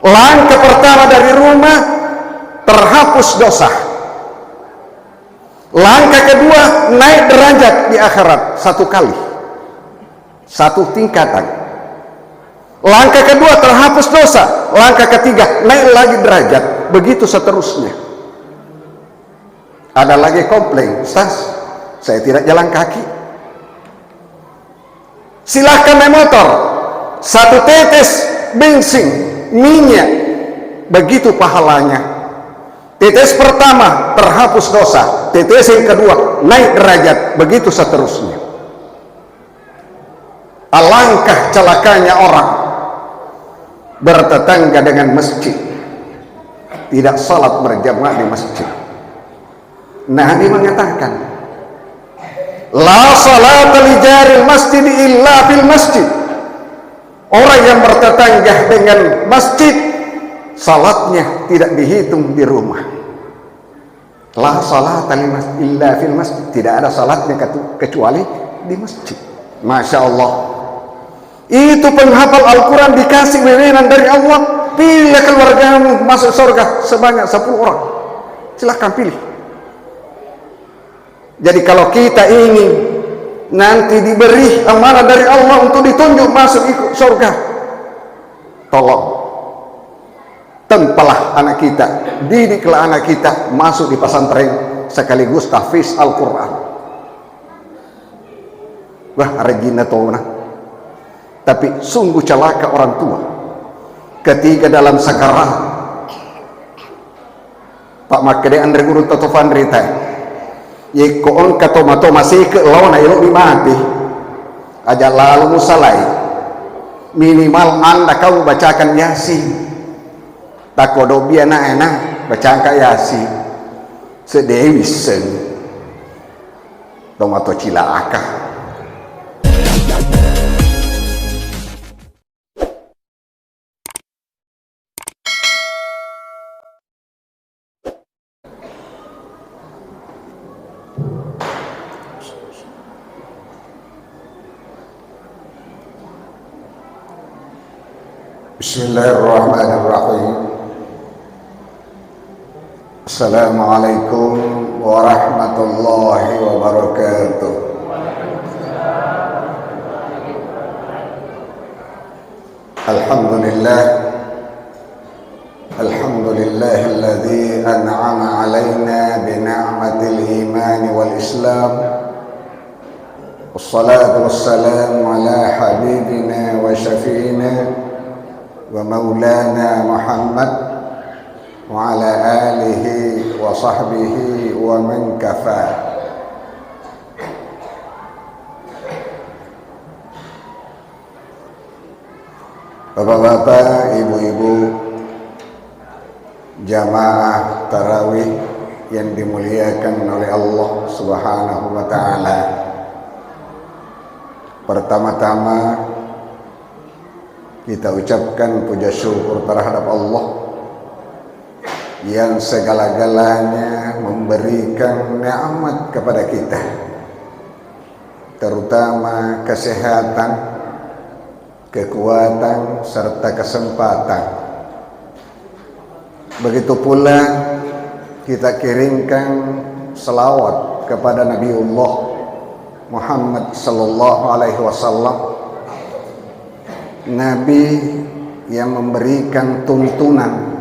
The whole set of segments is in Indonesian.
Langkah pertama dari rumah, terhapus dosa. Langkah kedua, naik derajat di akhirat 1 kali, 1 tingkatan. Langkah kedua, terhapus dosa. Langkah ketiga, naik lagi derajat. Begitu seterusnya. Ada lagi komplain, Ustaz, saya tidak jalan kaki. Silahkan naik motor, 1 tetes bensin, minyak, begitu pahalanya. Tetes pertama terhapus dosa, tetes yang kedua naik derajat, begitu seterusnya. Alangkah celakanya orang bertetangga dengan masjid, tidak salat berjamaah di masjid. Nabi mengatakan, la salata li jaril masjid illa fil masjid. Orang yang bertetangga dengan masjid, salatnya tidak dihitung di rumah. La salata illa fil masjid, tidak ada salatnya kecuali di masjid. Masya Allah. Itu penghafal Al-Quran dikasih wewenang dari Allah. Pilih keluargamu masuk surga sebanyak 10 orang. Silahkan pilih. Jadi kalau kita ingin nanti diberi amanah dari Allah untuk ditunjuk masuk ikut surga, tolong tempalah anak kita, didiklah anak kita masuk di pesantren sekaligus tahfiz Al-Quran. Wah, rejina tona. Tapi sungguh celaka orang tua ketika dalam sakarat. Pak makade andre guru totofan rita ye ko on kato masih ke lawan ayo mati aja lalu musalai minimal anda kau bacakan Yasin takodo biana enak bacakan Yasin sedewisen tomato cilaaka. Bismillahirrahmanirrahim. Assalamualaikum warahmatullahi wabarakatuh. Alhamdulillah, alhamdulillahilladzi an'ama alaina bi ni'matil iman wal islam. Wassalatu wassalamu ala habibina wa syafi'ina wa maulana Muhammad wa ala alihi wa sahbihi wa man kafa. Bapak-bapak, ibu-ibu, jamaah tarawih yang dimuliakan oleh Allah Subhanahu wa ta'ala. Pertama-tama kita ucapkan puja syukur terhadap Allah yang segala-galanya memberikan nikmat kepada kita, terutama kesehatan, kekuatan, serta kesempatan. Begitu pula kita kirimkan selawat kepada Nabiullah Muhammad sallallahu alaihi wasallam, Nabi yang memberikan tuntunan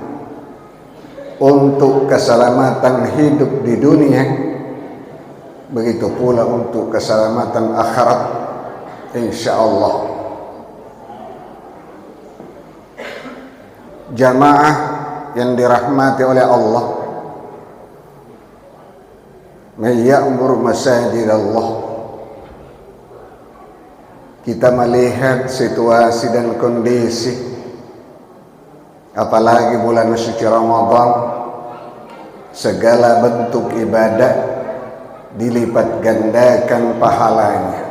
untuk keselamatan hidup di dunia, begitu pula untuk keselamatan akhirat insyaallah. Jamaah yang dirahmati oleh Allah, may ya'mur masajid Allah. Kita melihat situasi dan kondisi, apalagi bulan suci Ramadan, segala bentuk ibadah dilipat gandakan pahalanya.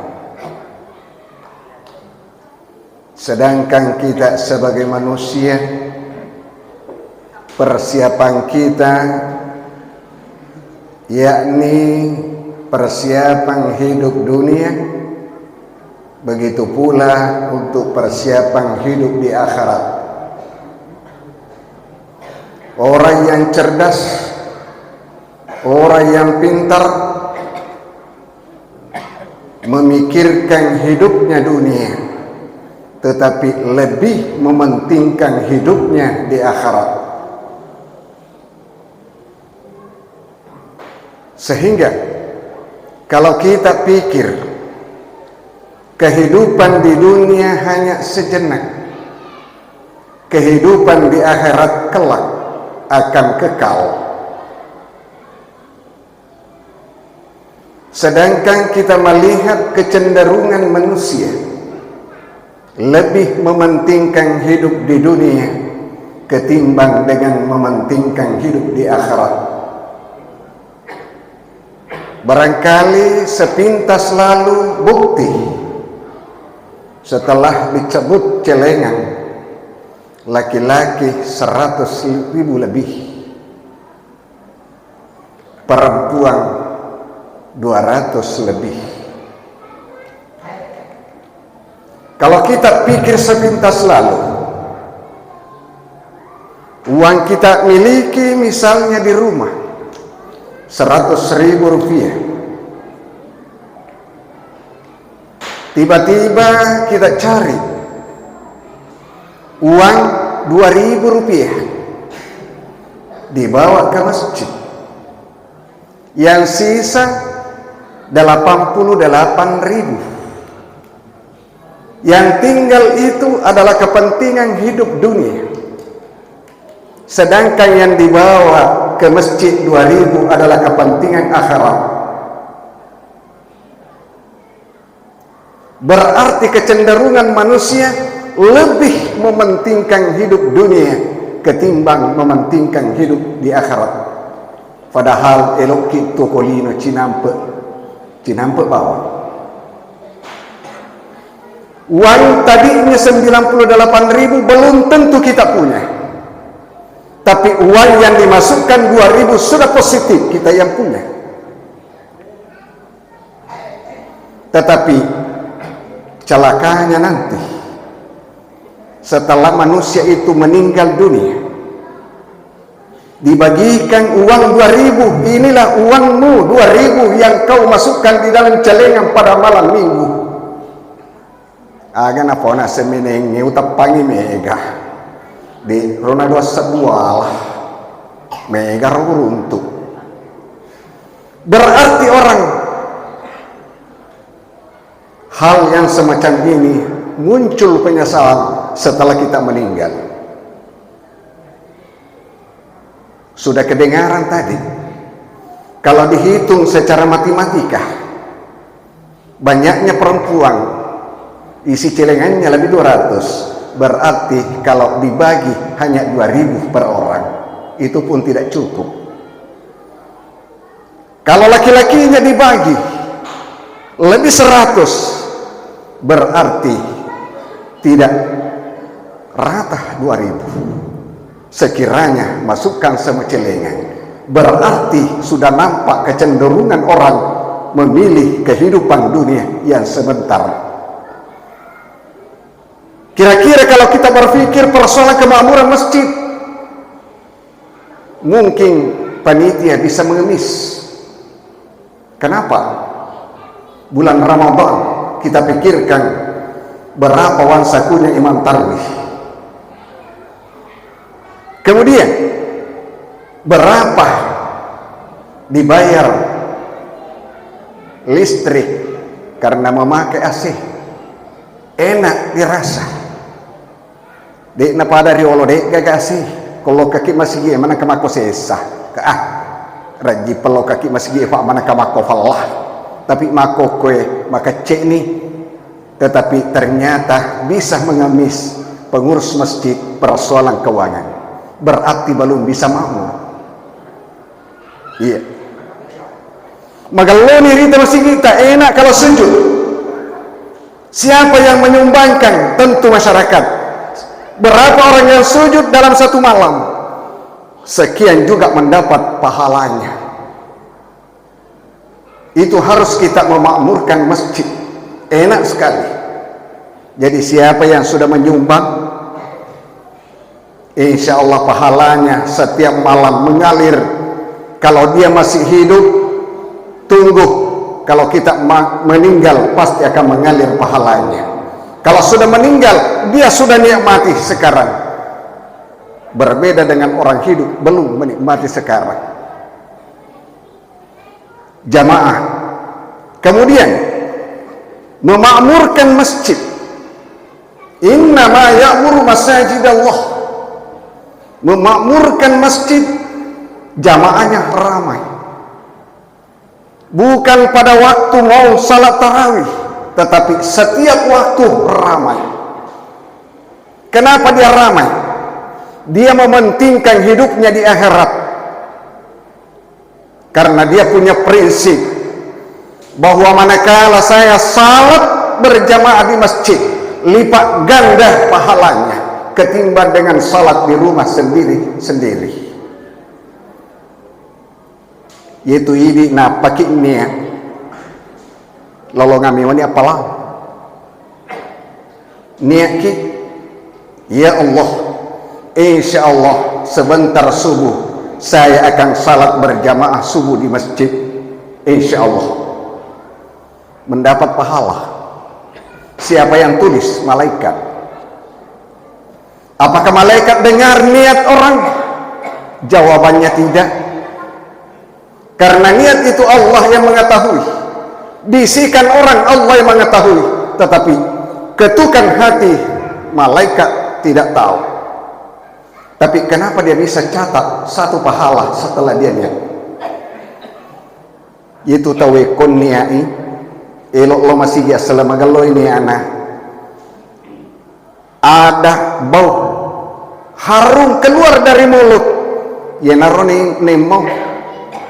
Sedangkan kita sebagai manusia, persiapan kita yakni persiapan hidup dunia, begitu pula untuk persiapan hidup di akhirat. orang yang cerdas, orang yang pintar, memikirkan hidupnya dunia, tetapi lebih mementingkan hidupnya di akhirat. Sehingga kalau kita pikir kehidupan di dunia hanya sejenak, kehidupan di akhirat kelak akan kekal. Sedangkan kita melihat kecenderungan manusia lebih mementingkan hidup di dunia ketimbang dengan mementingkan hidup di akhirat. Barangkali sepintas lalu bukti setelah dicabut celengan laki-laki 100.000 lebih, perempuan 200 lebih. Kalau kita pikir sepintas lalu, uang kita miliki misalnya di rumah 100.000 rupiah, tiba-tiba kita cari uang 2.000 rupiah dibawa ke masjid, yang sisa 88.000. Yang tinggal itu adalah kepentingan hidup dunia, sedangkan yang dibawa ke masjid 2.000 adalah kepentingan akhirat. Berarti kecenderungan manusia lebih mementingkan hidup dunia ketimbang mementingkan hidup di akhirat. Padahal elok kita kolino cinampe bawah. Uang tadinya 98.000 belum tentu kita punya, tapi uang yang dimasukkan 2.000 sudah positif kita yang punya. Tetapi celakanya nanti setelah manusia itu meninggal dunia, dibagikan uang 2.000, inilah uangmu 2.000 yang kau masukkan di dalam celengan pada malam minggu. Agan apa nak semeneng utapangi mega di rona dua sebuah mega runtuh. Berarti orang hal yang semacam ini muncul penyesalan setelah kita meninggal. Sudah kedengaran tadi, kalau dihitung secara matematika, banyaknya perempuan isi celengannya lebih 200, berarti kalau dibagi hanya 2.000 per orang, itu pun tidak cukup. Kalau laki-lakinya dibagi lebih 100, berarti tidak rata 2.000. Sekiranya masukkan semua celengan, berarti sudah nampak kecenderungan orang memilih kehidupan dunia yang sebentar. Kira-kira kalau kita berpikir persoalan kemakmuran masjid, mungkin panitia bisa mengemis. Kenapa? Bulan Ramadan kita pikirkan berapa wan sakunya imam tarawih. Kemudian berapa dibayar listrik karena memakai AC. Enak dirasa. Dek na pada riolo dek gagasi. Kalau kaki masih gini mana kamako sesa. Raji pelo kaki masih gini pak mana kamako falah. Tapi mako kue maka cek ni. Tetapi ternyata bisa mengemis pengurus masjid persoalan keuangan. Berarti belum bisa makmur. Iya. Magaloni rita masih kita enak kalau sujud. Siapa yang menyumbangkan? Tentu masyarakat. Berapa orang yang sujud dalam satu malam? Sekian juga mendapat pahalanya. Itu harus kita memakmurkan masjid. Enak sekali. Jadi siapa yang sudah menyumbang, insya Allah pahalanya setiap malam mengalir. Kalau dia masih hidup, tunggu, kalau kita meninggal pasti akan mengalir pahalanya. Kalau sudah meninggal, dia sudah nikmati sekarang. Berbeda dengan orang hidup belum menikmati sekarang. Jamaah. Kemudian memakmurkan masjid. Innama ya'muru masajidallah. Memakmurkan masjid, jamaahnya ramai. Bukan pada waktu mau salat tarawih, tetapi setiap waktu ramai. Kenapa dia ramai? Dia mementingkan hidupnya di akhirat. Karena dia punya prinsip bahwa manakala saya salat berjamaah di masjid, lipat ganda pahalanya ketimbang dengan salat di rumah sendiri-sendiri. Yaitu ini na pakai niat lalu ngami wani apalah niat ki, ya Allah, insya Allah sebentar subuh saya akan salat berjamaah subuh di masjid, insya Allah mendapat pahala. Siapa yang tulis? Malaikat. Apakah malaikat dengar niat orang? Jawabannya tidak. Karena niat itu Allah yang mengetahui. Bisikan orang Allah yang mengetahui. Tetapi ketukan hati malaikat tidak tahu. Tapi kenapa dia bisa catat satu pahala setelah dia niat? Itu tawekon niai. Elok lo masih ya selama galo ini anak. Ada bau harum keluar dari mulut. Ya naroni nemo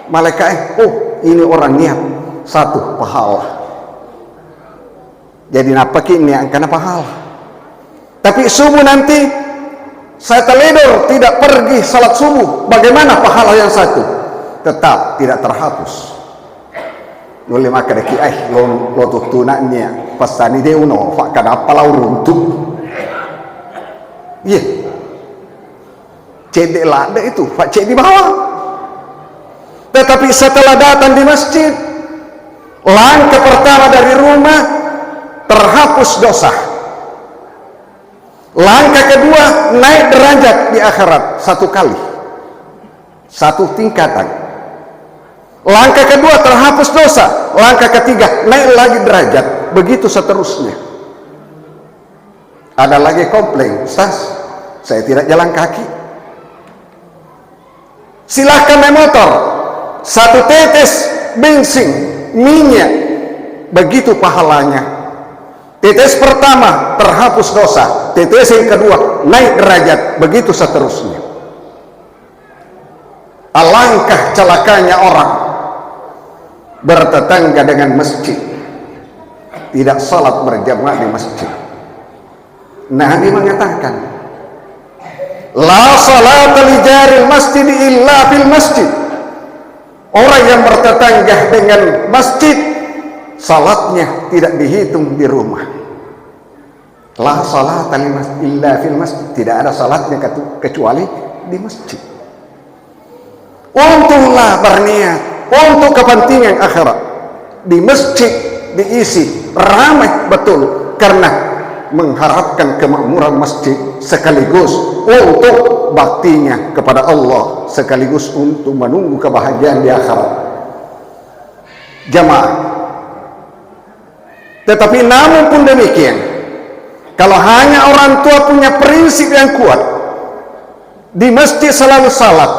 malaikat, oh ini orang niat satu pahala. Jadi napa kini karena pahala. Tapi subuh nanti saya teledor tidak pergi salat subuh, bagaimana pahala yang satu? Tetap tidak terhapus. Noleh maka deki lo tunaknya pasani dia uno fak kada apa lau runtuh. Iya. Cedek lada itu fak cek di bawah. Tetapi setelah datang di masjid, langkah pertama dari rumah terhapus dosa. Langkah kedua naik derajat di akhirat satu kali, satu tingkatan. Langkah kedua terhapus dosa, langkah ketiga naik lagi derajat, begitu seterusnya. Ada lagi komplain, Ustaz, saya tidak jalan kaki. Silahkan naik motor, satu tetes bensin, minyak, begitu pahalanya. Tetes pertama terhapus dosa, tetes yang kedua naik derajat, begitu seterusnya. Alangkah celakanya orang bertetangga dengan masjid, tidak salat berjamaah di masjid. Nabi mengatakan, la salata li jaril masjid illa fil masjid. Orang yang bertetangga dengan masjid, salatnya tidak dihitung di rumah. La salata illa fil masjid, tidak ada salatnya kecuali di masjid. Untunglah berniat untuk kepentingan akhirat. Di masjid diisi ramai betul karena mengharapkan kemakmuran masjid sekaligus untuk baktinya kepada Allah, sekaligus untuk menunggu kebahagiaan di akhirat. Jamaah. Tetapi namun pun demikian, kalau hanya orang tua punya prinsip yang kuat, di masjid selalu salat,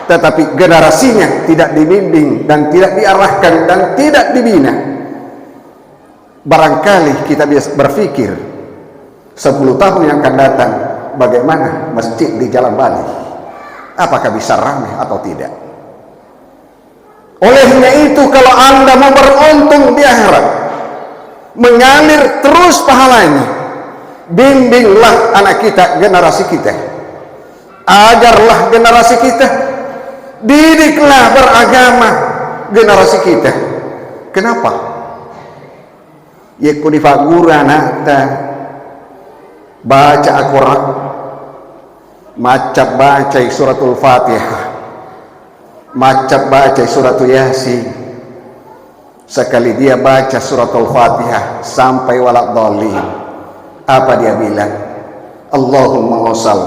tetapi generasinya tidak dibimbing dan tidak diarahkan dan tidak dibina, barangkali kita bisa berpikir 10 tahun yang akan datang bagaimana masjid di Jalan Bali, apakah bisa ramai atau tidak. Olehnya itu, kalau Anda mau beruntung di akhirat, mengalir terus pahalanya, bimbinglah anak kita, generasi kita, ajarlah generasi kita, didiklah beragama generasi kita. Kenapa? Ya kudifagura nata baca Al-Quran, macam baca suratul Fatihah, macam baca suratul Yasin. Sekali dia baca suratul Fatihah sampai waladhdallin, apa dia bilang? Allahumma wasal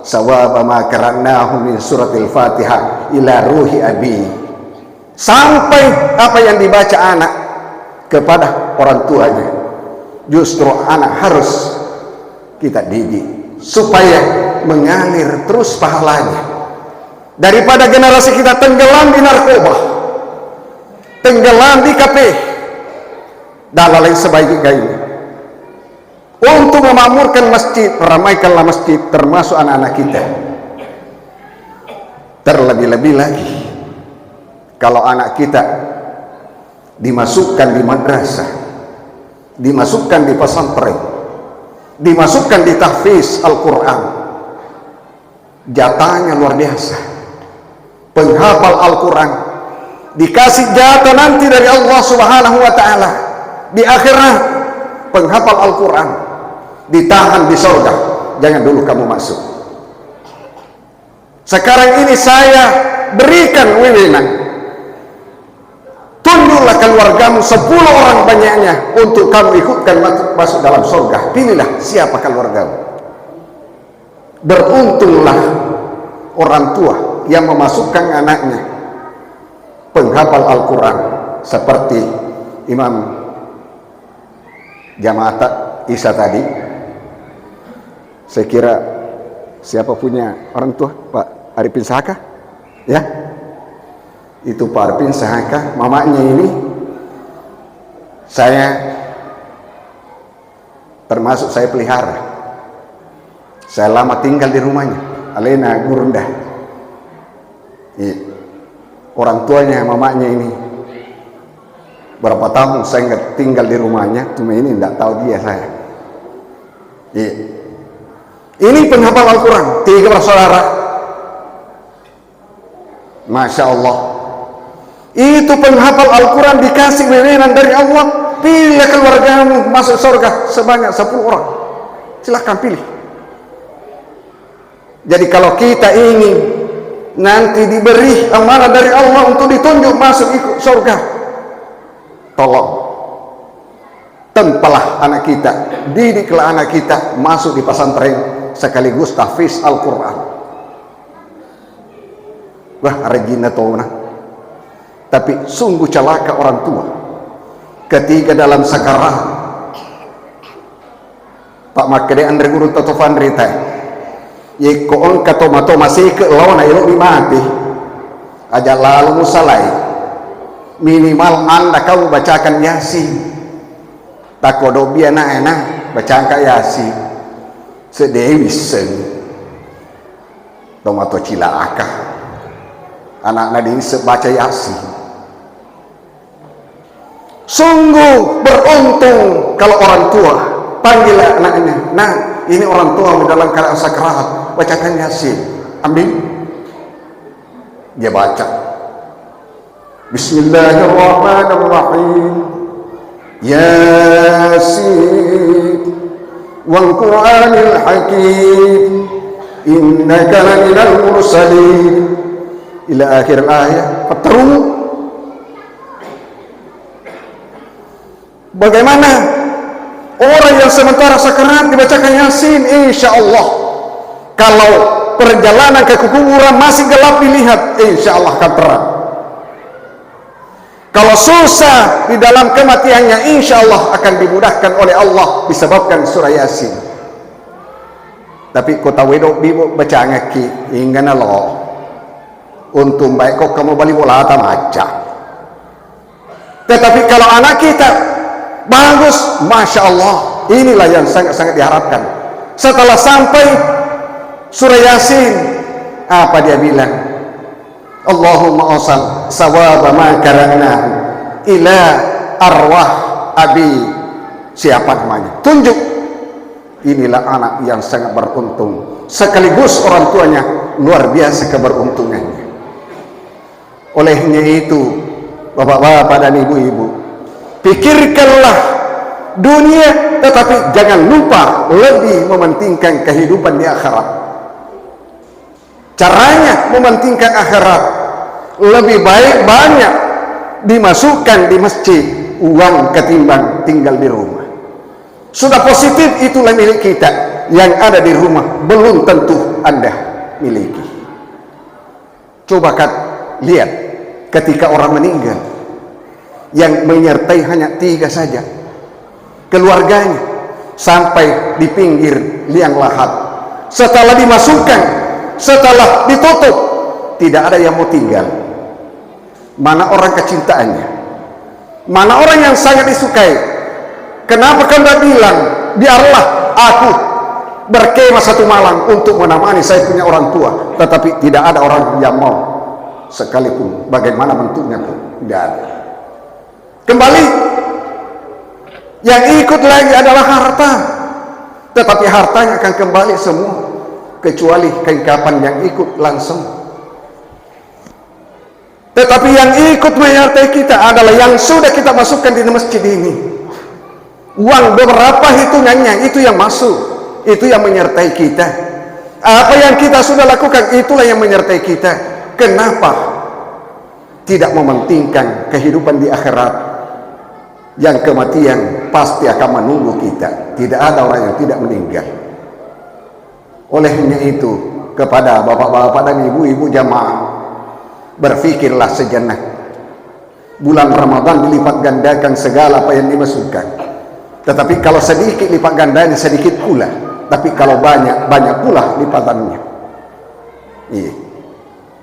sawaba ma qara'nahu min suratil Fatihah ila ruhi abi. Sampai apa yang dibaca anak kepada orang tuanya, justru anak harus kita didik supaya mengalir terus pahalanya, daripada generasi kita tenggelam di narkoba, tenggelam di kafe dan lain sebagainya. Untuk memakmurkan masjid, ramaikanlah masjid, termasuk anak-anak kita. Terlebih-lebih lagi kalau anak kita dimasukkan di madrasah, dimasukkan di pesantren, dimasukkan di tahfiz Al-Quran, jatahnya luar biasa. Penghafal Al-Quran dikasih jatah nanti dari Allah Subhanahu wa ta'ala di akhirat. Penghafal Al-Quran ditahan di surga, jangan dulu kamu masuk. Sekarang ini saya berikan wewenang, tunjuklah keluargamu 10 orang banyaknya untuk kamu ikutkan masuk dalam surga. Pilihlah siapa keluargamu. Beruntunglah orang tua yang memasukkan anaknya penghafal Al-Quran seperti Imam Jamaat Isa tadi. Saya kira siapa punya orang tua? Pak Arifin Sahaka, ya? Itu Pak Arifin Sahaka, mamanya ini saya termasuk saya pelihara. Saya lama tinggal di rumahnya, Alena Gurunda. Orang tuanya mamanya ini berapa tahun saya nggak tinggal di rumahnya, cuma ini nggak tahu dia saya. Ini penghafal Al-Quran 3 bersaudara, Masya Allah. Itu penghafal Al-Quran dikasih wewenang dari Allah. Pilih keluargamu masuk surga sebanyak 10 orang, silahkan pilih. Jadi kalau kita ingin nanti diberi amanah dari Allah untuk ditunjuk masuk ikut surga, tolong tempalah anak kita, didiklah anak kita masuk di pesantren sekaligus tahfiz Al-Quran. Wah, Regina Tona. Tapi sungguh celaka orang tua ketika dalam sakarat. Pak Makde Andre Guru Totofan Rita ye ko on kato masih ke lawan ayo mati aja lalu musalai minimal anda kau bacakan Yasin takodo biana enak bacakan Yasin sedewisen tomato cilaaka anak nadine sebaca Yasin. Sungguh beruntung kalau orang tua panggil anaknya, nah ini orang tua dalam keadaan sakaraat, bacakan Yasin, ambil dia baca Bismillahirrahmanirrahim Yasin wal Qur'anil Hakim innaka laminal mursalin ila akhir ayat. Terus bagaimana orang yang sementara sakarat dibacakan Yasin, insya Allah kalau perjalanan ke kuburan masih gelap dilihat, insya Allah akan terang. Kalau susah di dalam kematiannya, insya Allah akan dimudahkan oleh Allah disebabkan surah Yasin. Tapi kota wedok bibo baca ngaki ingana lo untung baik kok kamu balik bola atau maca. Tetapi kalau anak kita bagus, Masya Allah, inilah yang sangat-sangat diharapkan. Setelah sampai surah Yasin, apa dia bilang? Allahumma asal sawaba ma karana ila arwah abi. Siapa namanya? Tunjuk. Inilah anak yang sangat beruntung, sekaligus orang tuanya luar biasa keberuntungannya. Olehnya itu, bapak-bapak dan ibu-ibu, pikirkanlah dunia, tetapi jangan lupa lebih mementingkan kehidupan di akhirat. caranya mementingkan akhirat, lebih baik banyak dimasukkan di masjid uang ketimbang tinggal di rumah. Sudah positif, itulah milik kita. Yang ada di rumah belum tentu Anda miliki. Coba lihat ketika orang meninggal, yang menyertai hanya 3 saja keluarganya, sampai di pinggir liang lahat. Setelah dimasukkan, setelah ditutup, tidak ada yang mau tinggal. Mana orang kecintaannya, mana orang yang sangat disukai. Kenapa kau tidak bilang, biarlah aku berkemah 1 malam untuk menemani saya punya orang tua? Tetapi tidak ada orang yang mau, sekalipun bagaimana bentuknya pun tidak ada. Kembali, yang ikut lagi adalah harta, tetapi hartanya akan kembali semua, kecuali kain-kapan yang ikut langsung. Tetapi yang ikut menyertai kita adalah yang sudah kita masukkan di masjid ini. Uang beberapa hitungannya itu yang masuk, itu yang menyertai kita. Apa yang kita sudah lakukan, itulah yang menyertai kita. Kenapa tidak mementingkan kehidupan di akhirat? Yang kematian pasti akan menunggu kita. Tidak ada orang yang tidak meninggal. Olehnya itu, kepada bapak-bapak dan ibu-ibu jamaah, berfikirlah sejenak. Bulan Ramadan dilipat gandakan segala apa yang dimasukkan. Tetapi kalau sedikit lipat gandanya sedikit pula. Tapi kalau banyak, banyak pula lipatannya. Iya.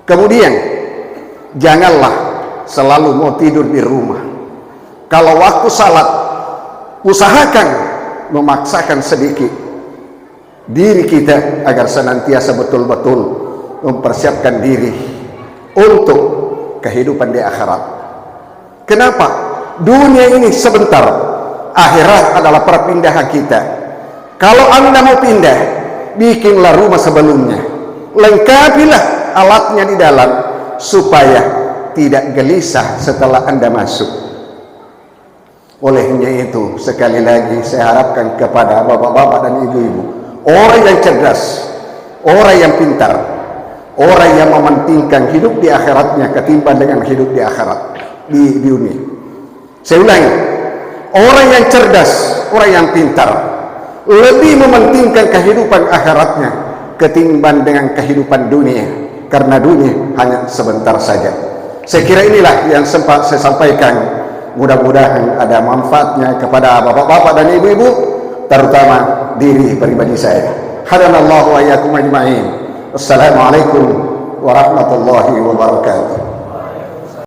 Kemudian, janganlah selalu mau tidur di rumah. Kalau waktu salat, usahakan memaksakan sedikit diri kita agar senantiasa betul-betul mempersiapkan diri untuk kehidupan di akhirat. Kenapa? Dunia ini sebentar, akhirat adalah perpindahan kita. Kalau Anda mau pindah, bikinlah rumah sebelumnya, lengkapilah alatnya di dalam, supaya tidak gelisah setelah Anda masuk. Olehnya itu, sekali lagi saya harapkan kepada bapak-bapak dan ibu-ibu, orang yang cerdas, orang yang pintar, orang yang mementingkan hidup di akhiratnya ketimbang dengan hidup di akhirat di dunia. Saya ulangi, orang yang cerdas, orang yang pintar, lebih mementingkan kehidupan akhiratnya ketimbang dengan kehidupan dunia, karena dunia hanya sebentar saja. Saya kira inilah yang sempat saya sampaikan. Mudah-mudahan ada manfaatnya kepada bapak-bapak dan ibu-ibu, terutama diri pribadi saya. Hadanallahu wa iyyakum ajma'in. Wassalamualaikum warahmatullahi wabarakatuh.